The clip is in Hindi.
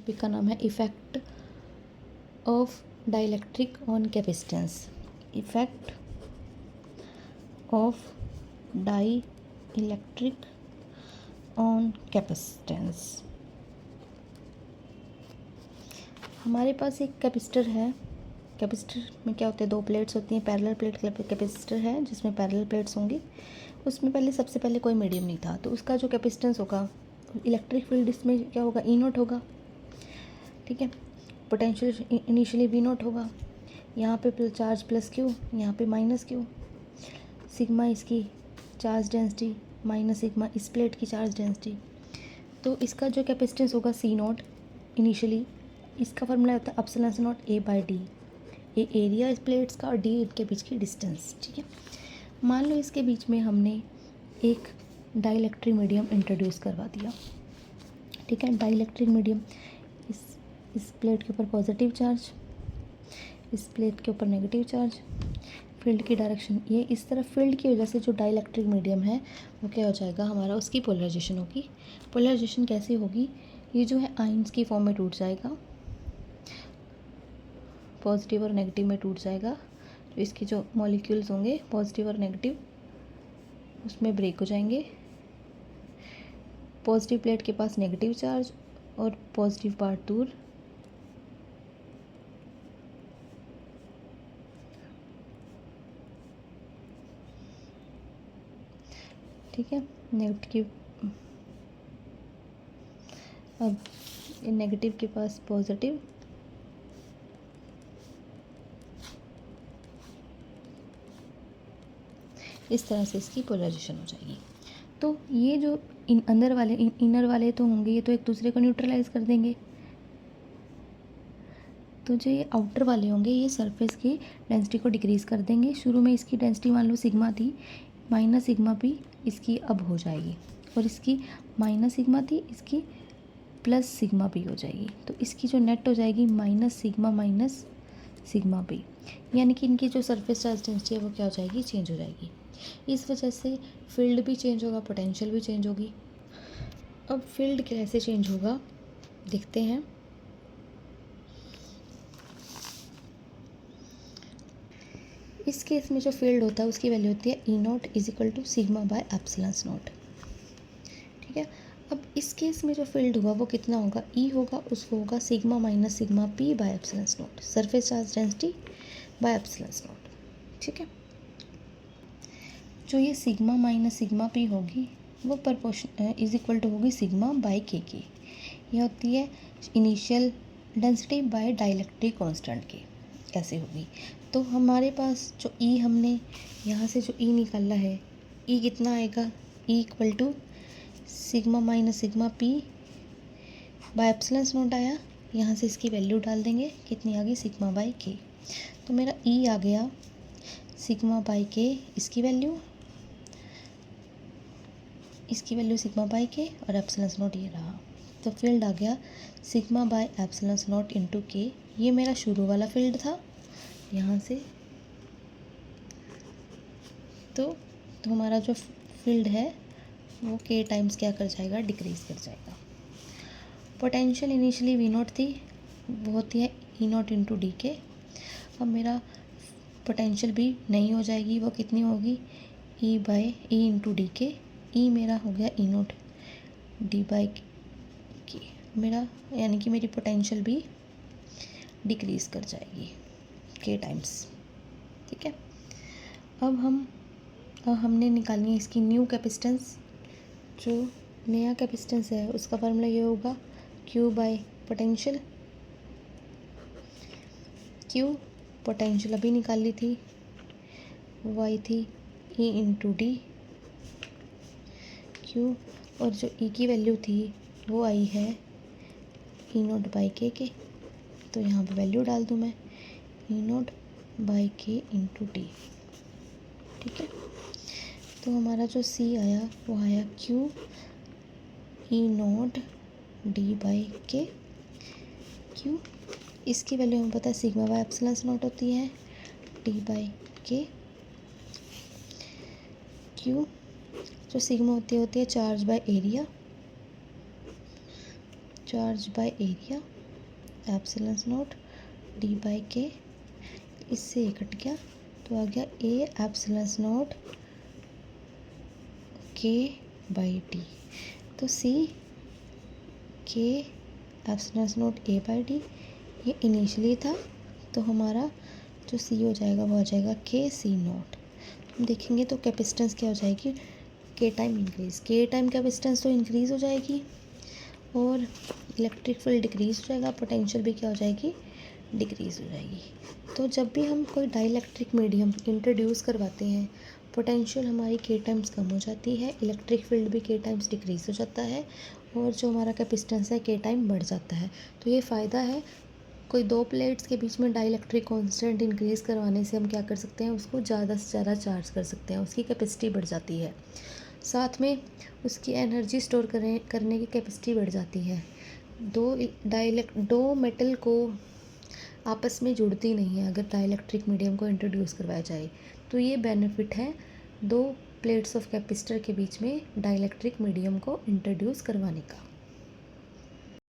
टॉपिक का नाम है effect of dielectric on capacitance. Effect of dielectric on capacitance. हमारे पास एक कैपेसिटर है। कैपेसिटर में क्या होते हैं, दो प्लेट्स होती हैं। पैरेलल प्लेट कैपेसिटर है जिसमें पैरेलल प्लेट्स होंगी। उसमें सबसे पहले कोई मीडियम नहीं था, तो उसका जो कैपेसिटेंस होगा, इलेक्ट्रिक फील्ड इसमें क्या होगा, ई नोट होगा। ठीक है, पोटेंशियल इनिशियली वी नोट होगा। यहाँ पे चार्ज प्लस क्यू, यहाँ पे माइनस क्यू। सिग्मा इसकी चार्ज डेंसिटी माइनस सिग्मा इस प्लेट की चार्ज डेंसिटी। तो इसका जो कैपेसिटेंस होगा सी नोट इनिशियली, इसका फॉर्मूला होता है epsilon not a by D. A area इस प्लेट्स का और डी इनके बीच की डिस्टेंस। ठीक है, मान लो इसके बीच में हमने एक डाइलेक्ट्रिक मीडियम इंट्रोड्यूस करवा दिया। ठीक है, डाइलेक्ट्रिक मीडियम, इस प्लेट के ऊपर पॉजिटिव चार्ज, इस प्लेट के ऊपर नेगेटिव चार्ज। फील्ड की डायरेक्शन ये इस तरफ, फील्ड की वजह से जो डाइलेक्ट्रिक मीडियम है वो क्या हो जाएगा हमारा, उसकी पोलराइजेशन होगी। पोलराइजेशन कैसी होगी, ये जो है आयंस की फॉर्म में टूट जाएगा, पॉजिटिव और नेगेटिव में टूट जाएगा। तो इसके जो मॉलिक्यूल्स होंगे पॉजिटिव और नेगेटिव उसमें ब्रेक हो जाएंगे। पॉजिटिव प्लेट के पास नेगेटिव चार्ज और पॉजिटिव पार्ट दूर, ठीक है। नेगेटिव, अब नेगेटिव के पास पॉजिटिव, इस तरह से इसकी पोलराइजेशन हो जाएगी। तो ये जो अंदर वाले इनर वाले तो होंगे, ये तो एक दूसरे को न्यूट्रलाइज कर देंगे। तो जो ये आउटर वाले होंगे ये सरफेस की डेंसिटी को डिक्रीज़ कर देंगे। शुरू में इसकी डेंसिटी मान लो सिग्मा थी, माइनस सिग्मा पी इसकी अब हो जाएगी, और इसकी माइनस सिग्मा थी, इसकी प्लस सिग्मा पी हो जाएगी। तो इसकी जो नेट हो जाएगी माइनस सिग्मा पी, यानी कि इनकी जो सरफेस चार्ज डेंसिटी है वो क्या हो जाएगी, चेंज हो जाएगी। इस वजह से फील्ड भी चेंज होगा, पोटेंशियल भी चेंज होगी। अब फील्ड कैसे चेंज होगा देखते हैं। इस केस में जो फील्ड होता है उसकी वैल्यू होती है E naught is equal to sigma by epsilon naught. ठीक है, अब इस केस में जो फील्ड होगा वो कितना होगा, ई होगा, उसको होगा sigma minus sigma p by epsilon not, surface charge density bye epsilon naught. ठीक है, जो ये सिग्मा माइनस सिग्मा पी होगी वो प्रपोर्शन इज इक्वल टू होगी सिग्मा बाय के की। यह होती है initial density bye dielectric constant की, ऐसे होगी। तो हमारे पास जो ई हमने यहाँ से जो ई निकाला है, ई कितना आएगा, e equal to sigma minus sigma p by epsilon naught आया। यहाँ से इसकी वैल्यू डाल देंगे, कितनी आ गई, सिग्मा बाय के। तो मेरा ई आ गया सिग्मा बाय के, इसकी वैल्यू सिग्मा बाय के, और एप्सिलॉन नॉट ये रहा। तो फील्ड आ गया sigma by epsilon not into के। ये मेरा शुरू वाला फील्ड था यहाँ से। तो हमारा जो फील्ड है वो के टाइम्स क्या कर जाएगा, डिक्रीज़ कर जाएगा। पोटेंशियल इनिशियली वी नोट थी, वो होती है ई नोट इंटू डी के। अब मेरा पोटेंशियल भी नहीं हो जाएगी, वो कितनी होगी, ई बाय ई इंटू डी के। ई मेरा हो गया ई नोट डी बाय की मेरा, यानी कि मेरी पोटेंशियल भी डिक्रीज़ कर जाएगी के टाइम्स। ठीक है, अब हमने निकालनी है इसकी न्यू कैपेसिटेंस। जो नया कैपेसिटेंस है उसका फार्मूला ये होगा Q by potential. Q potential अभी निकाल ली थी, वाई थी ई इंटू डी क्यू, और जो ई की वैल्यू थी वो आई है ई नोट बाई के। तो यहाँ पे वैल्यू डाल दूँ मैं, ई नोट बाई के इंटू डी। ठीक है, तो हमारा जो सी आया वो आया Q E note D by के क्यू। इसकी वैल्यू हमें पता है सिग्मा बाय एप्सिलॉन नॉट होती है, डी बाई के क्यू। जो सिग्मा होती है charge by area, charge by area epsilon not D by के, इससे ये कट गया तो आ गया ए एप्सिलॉन नॉट के बाई टी। तो सी के epsilon not a by D ये इनिशियली था, तो हमारा जो सी हो जाएगा वो आ जाएगा के सी नॉट। हम देखेंगे तो कैपेसिटेंस क्या हो जाएगी, के टाइम इंक्रीज, के टाइम कैपेसिटेंस तो इंक्रीज़ हो जाएगी और इलेक्ट्रिक फील्ड डिक्रीज हो जाएगा, पोटेंशियल भी क्या हो जाएगी, डिक्रीज हो जाएगी। तो जब भी हम कोई डाइलेक्ट्रिक मीडियम इंट्रोड्यूस करवाते हैं, पोटेंशियल हमारी के टाइम्स कम हो जाती है, इलेक्ट्रिक फील्ड भी के टाइम्स डिक्रीज हो जाता है और जो हमारा कैपेसिटेंस है के टाइम बढ़ जाता है। तो ये फ़ायदा है, कोई दो प्लेट्स के बीच में डाइलेक्ट्रिक कांस्टेंट इंक्रीज़ करवाने से हम क्या कर सकते हैं, उसको ज़्यादा से ज़्यादा चार्ज कर सकते हैं, उसकी कैपेसिटी बढ़ जाती है, साथ में उसकी एनर्जी स्टोर करने की कैपेसिटी बढ़ जाती है। दो मेटल को आपस में जुड़ती नहीं है अगर डाइलेक्ट्रिक मीडियम को इंट्रोड्यूस करवाया जाए। तो ये बेनिफिट है दो प्लेट्स ऑफ कैपेसिटर के बीच में डाइलेक्ट्रिक मीडियम को इंट्रोड्यूस करवाने का।